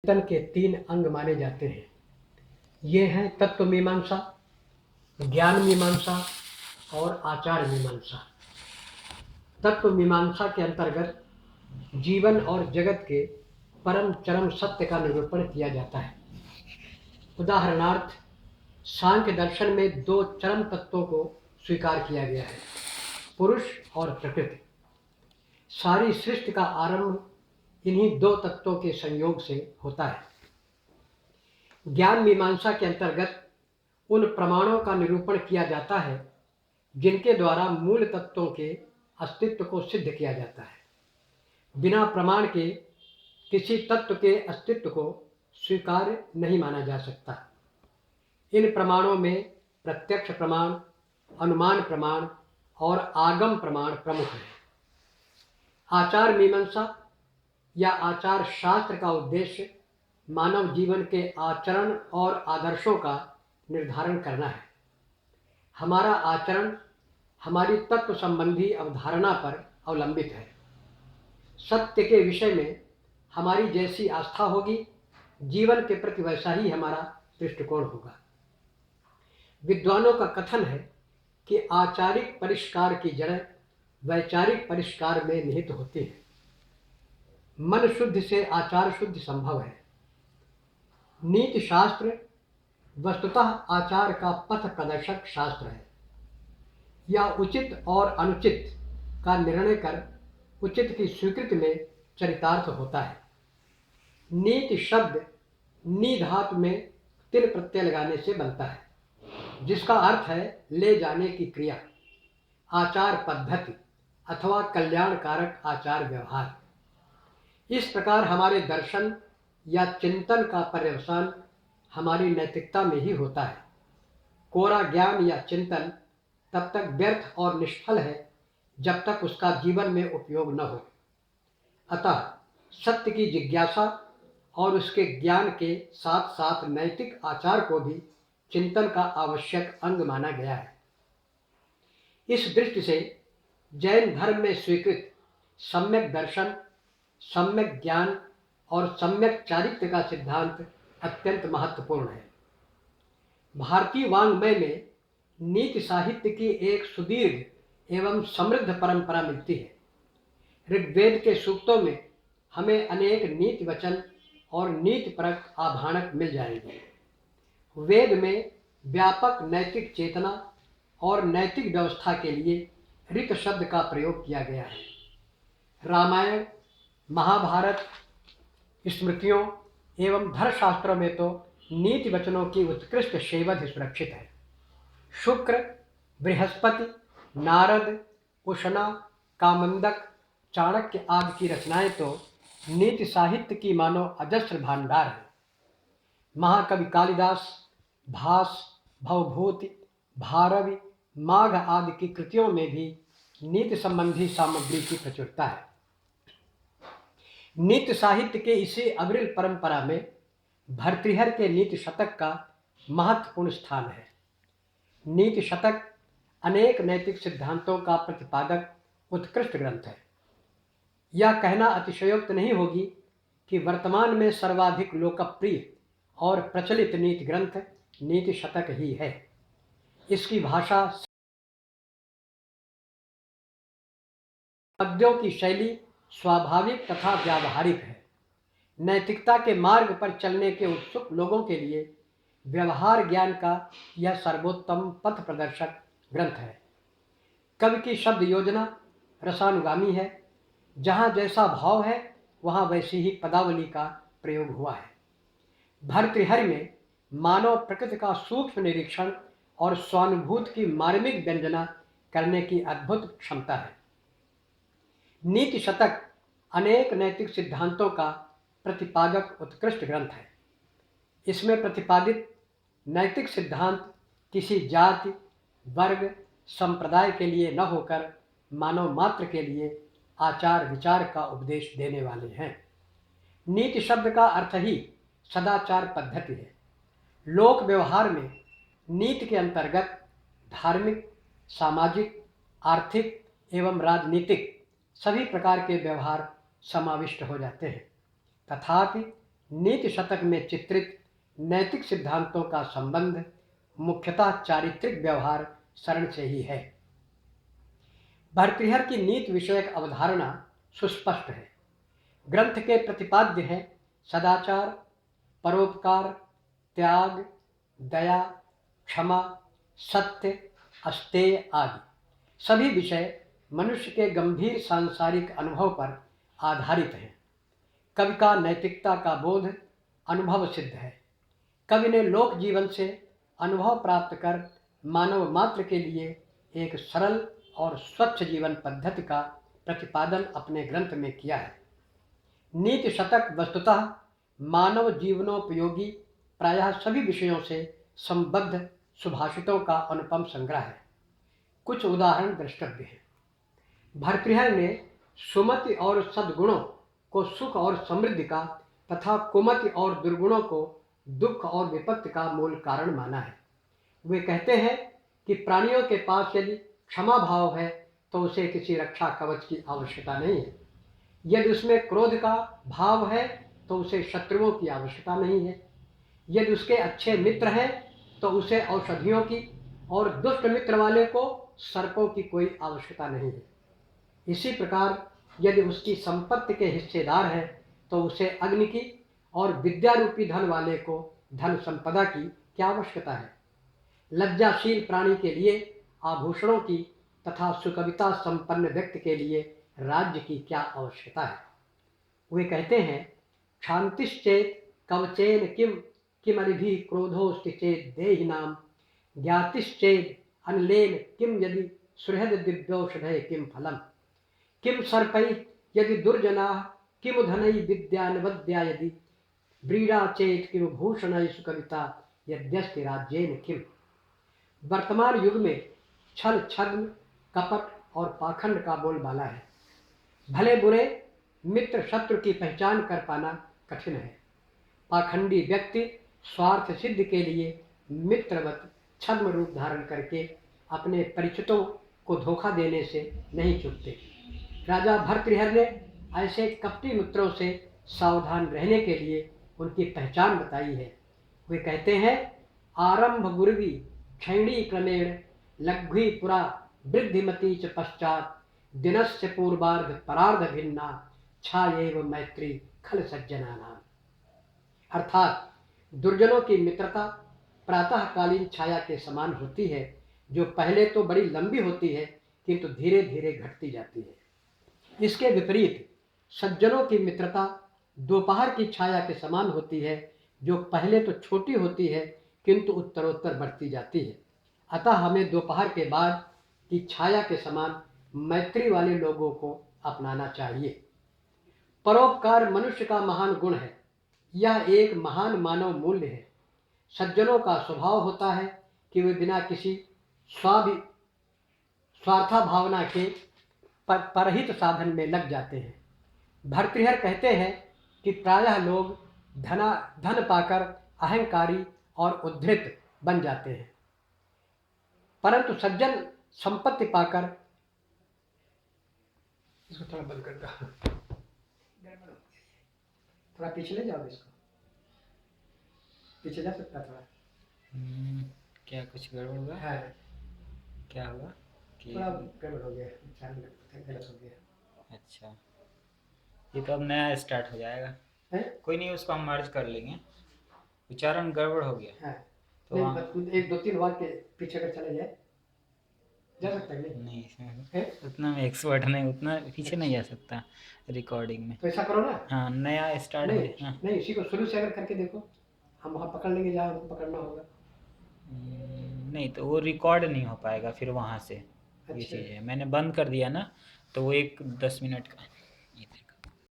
चिंतन के 3 अंग माने जाते हैं। ये हैं तत्व मीमांसा, ज्ञान मीमांसा और आचार मीमांसा। तत्व मीमांसा के अंतर्गत जीवन और जगत के परम चरम सत्य का निरूपण किया जाता है। उदाहरणार्थ, सांख्य दर्शन में 2 चरम तत्वों को स्वीकार किया गया है, पुरुष और प्रकृति। सारी सृष्टि का आरंभ इन्हीं 2 तत्वों के संयोग से होता है। ज्ञान मीमांसा के अंतर्गत उन प्रमाणों का निरूपण किया जाता है जिनके द्वारा मूल तत्वों के अस्तित्व को सिद्ध किया जाता है। बिना प्रमाण के किसी तत्व के अस्तित्व को स्वीकार्य नहीं माना जा सकता। इन प्रमाणों में प्रत्यक्ष प्रमाण, अनुमान प्रमाण और आगम प्रमाण प्रमुख हैं। आचार मीमांसा या आचार शास्त्र का उद्देश्य मानव जीवन के आचरण और आदर्शों का निर्धारण करना है। हमारा आचरण हमारी तत्व संबंधी अवधारणा पर अवलंबित है। सत्य के विषय में हमारी जैसी आस्था होगी, जीवन के प्रति वैसा ही हमारा दृष्टिकोण होगा। विद्वानों का कथन है कि आचारिक परिष्कार की जड़ वैचारिक परिष्कार में निहित होती है। मन शुद्ध से आचार शुद्ध संभव है। नीति शास्त्र वस्तुतः आचार का पथ प्रदर्शक शास्त्र है। यह उचित और अनुचित का निर्णय कर उचित की स्वीकृति में चरितार्थ होता है। नीति शब्द नी धातु में तिल प्रत्यय लगाने से बनता है, जिसका अर्थ है ले जाने की क्रिया, आचार पद्धति अथवा कल्याणकारक आचार व्यवहार। इस प्रकार हमारे दर्शन या चिंतन का पर्यवसान हमारी नैतिकता में ही होता है। कोरा ज्ञान या चिंतन तब तक व्यर्थ और निष्फल है जब तक उसका जीवन में उपयोग न हो। अतः सत्य की जिज्ञासा और उसके ज्ञान के साथ साथ नैतिक आचार को भी चिंतन का आवश्यक अंग माना गया है। इस दृष्टि से जैन धर्म में स्वीकृत सम्यक दर्शन, सम्यक ज्ञान और सम्यक चारित्र्य का सिद्धांत अत्यंत महत्वपूर्ण है। भारतीय वाङ्मय में नीति साहित्य की एक सुदीर्घ एवं समृद्ध परंपरा मिलती है। ऋग्वेद के सूक्तों में हमें अनेक नीति वचन और नीतिपरक आभाणक मिल जाएंगे। वेद में व्यापक नैतिक चेतना और नैतिक व्यवस्था के लिए ऋत शब्द का प्रयोग किया गया है। रामायण, महाभारत, स्मृतियों एवं धर्मशास्त्रों में तो नीति वचनों की उत्कृष्ट शैवध सुरक्षित है। शुक्र, बृहस्पति, नारद, उशना, कामंदक, चाणक्य आदि की रचनाएं तो नीति साहित्य की मानो अजस्र भांडार है। महाकवि कालिदास, भास, भवभूति, भारवि, माघ आदि की कृतियों में भी नीति संबंधी सामग्री की प्रचुरता है। नीति साहित्य के इसी अविरल परंपरा में भर्तृहरि के नीति शतक का महत्वपूर्ण स्थान है। नीति शतक अनेक नैतिक सिद्धांतों का प्रतिपादक उत्कृष्ट ग्रंथ है। यह कहना अतिशयोक्त नहीं होगी कि वर्तमान में सर्वाधिक लोकप्रिय और प्रचलित नीति ग्रंथ नीति शतक ही है। इसकी भाषा, पद्यों की शैली स्वाभाविक तथा व्यावहारिक है। नैतिकता के मार्ग पर चलने के उत्सुक लोगों के लिए व्यवहार ज्ञान का यह सर्वोत्तम पथ प्रदर्शक ग्रंथ है। कवि की शब्द योजना रसानुगामी है। जहाँ जैसा भाव है वहाँ वैसी ही पदावली का प्रयोग हुआ है। भर्तृहरि में मानव प्रकृति का सूक्ष्म निरीक्षण और स्वानुभूति की मार्मिक व्यंजना करने की अद्भुत क्षमता है। नीति शतक अनेक नैतिक सिद्धांतों का प्रतिपादक उत्कृष्ट ग्रंथ है। इसमें प्रतिपादित नैतिक सिद्धांत किसी जाति, वर्ग, संप्रदाय के लिए न होकर मानव मात्र के लिए आचार विचार का उपदेश देने वाले हैं। नीति शब्द का अर्थ ही सदाचार पद्धति है। लोक व्यवहार में नीति के अंतर्गत धार्मिक, सामाजिक, आर्थिक एवं राजनीतिक सभी प्रकार के व्यवहार समाविष्ट हो जाते हैं। तथापि नीति शतक में चित्रित नैतिक सिद्धांतों का संबंध मुख्यतः चारित्रिक व्यवहार शरण से ही है। भर्तृहरि की नीति विषयक अवधारणा सुस्पष्ट है। ग्रंथ के प्रतिपाद्य हैं सदाचार, परोपकार, त्याग, दया, क्षमा, सत्य, अस्तेय आदि। सभी विषय मनुष्य के गंभीर सांसारिक अनुभव पर आधारित हैं। कवि का नैतिकता का बोध अनुभव सिद्ध है। कवि ने लोक जीवन से अनुभव प्राप्त कर मानव मात्र के लिए एक सरल और स्वच्छ जीवन पद्धति का प्रतिपादन अपने ग्रंथ में किया है। नीति शतक वस्तुतः मानव जीवनोपयोगी प्रायः सभी विषयों से संबद्ध सुभाषितों का अनुपम संग्रह है। कुछ उदाहरण द्रष्टव्य हैं। भर्तृहरि ने सुमति और सद्गुणों को सुख और समृद्धि का तथा कुमति और दुर्गुणों को दुख और विपत्ति का मूल कारण माना है। वे कहते हैं कि प्राणियों के पास यदि क्षमा भाव है तो उसे किसी रक्षा कवच की आवश्यकता नहीं है। यदि उसमें क्रोध का भाव है तो उसे शत्रुओं की आवश्यकता नहीं है। यदि उसके अच्छे मित्र हैं तो उसे औषधियों की, और दुष्ट मित्र वाले को सर्पों की कोई आवश्यकता नहीं है। इसी प्रकार यदि उसकी संपत्ति के हिस्सेदार है तो उसे अग्नि की, और विद्या रूपी धन वाले को धन संपदा की क्या आवश्यकता है। लज्जाशील प्राणी के लिए आभूषणों की तथा सुकविता संपन्न व्यक्ति के लिए राज्य की क्या आवश्यकता है। वे कहते हैं क्षांतिश्चेत कवचेन किम किमरिभि क्रोधोस्ति चेत देहिनाम ज्ञातिश्चेद अनलेन किम यदि सुहृद दिव्यौषधे किम फलम किम सर्पै यदि दुर्जनाः किम धनै विद्यानवद्या यदि व्रीडा चेत किम भूषणै सुकविता यद्यस्ति राज्येन किम। वर्तमान युग में छल, छद्म, कपट और पाखंड का बोलबाला है। भले बुरे मित्र शत्रु की पहचान कर पाना कठिन है। पाखंडी व्यक्ति स्वार्थ सिद्धि के लिए मित्रवत छद्म रूप धारण करके अपने परिचितों को धोखा देने से नहीं चूकते। राजा भर्तृहरि ने ऐसे कपटी मित्रों से सावधान रहने के लिए उनकी पहचान बताई है। वे कहते हैं आरंभ गुरवी क्षैणी क्रमेण लघ्वी पुरा वृद्धिमती च पश्चात दिनस्य पूर्वार्ध परार्ध भिन्ना छायेव मैत्री खल सज्जनानाम। अर्थात दुर्जनों की मित्रता प्रातःकालीन छाया के समान होती है, जो पहले तो बड़ी लंबी होती है किंतु धीरे धीरे घटती जाती है। इसके विपरीत सज्जनों की मित्रता दोपहर की छाया के समान होती है, जो पहले तो छोटी होती है किंतु उत्तरोत्तर बढ़ती जाती है। अतः हमें दोपहर के बाद की छाया के समान मैत्री वाले लोगों को अपनाना चाहिए। परोपकार मनुष्य का महान गुण है। यह एक महान मानव मूल्य है। सज्जनों का स्वभाव होता है कि वे बिना किसी स्वार्था भावना के परहित साधन में लग जाते हैं। भर्तृहरि कहते हैं कि प्रायः लोग धन पाकर अहंकारी और उद्धृत बन जाते हैं, परंतु सज्जन संपत्ति पाकर, इसको थोड़ा बंद कर दो, थोड़ा पीछे ले जाओ, इसको पीछे जा सकता थोड़ा। क्या कुछ गड़बड़ हुआ है? क्या हुआ कि थोड़ा गड़बड़ हो गया, गलत हो गया। अच्छा, ये तो अब नया स्टार्ट हो जाएगा है? कोई नहीं, उसको हम मर्ज कर लेंगे। उच्चारण गड़बड़ हो गया है तो नहीं, एक दो तीन बार के पीछे अगर चले जाए जा सकता है नहीं है? उतना मैं एक्सपर्ट नहीं, उतना पीछे नहीं जा सकता रिकॉर्डिंग में। तो ऐसा करो ना, हाँ, नया स्टार्ट नहीं, हो। हाँ, नहीं, इसी को शुरू से अगर करके देखो, हम वहाँ पकड़ लेंगे जहाँ हमको पकड़ना होगा। नहीं तो वो रिकॉर्ड नहीं हो पाएगा फिर वहाँ से। ये अच्छा। चीज़ है, मैंने बंद कर दिया ना, तो वो 10 मिनट का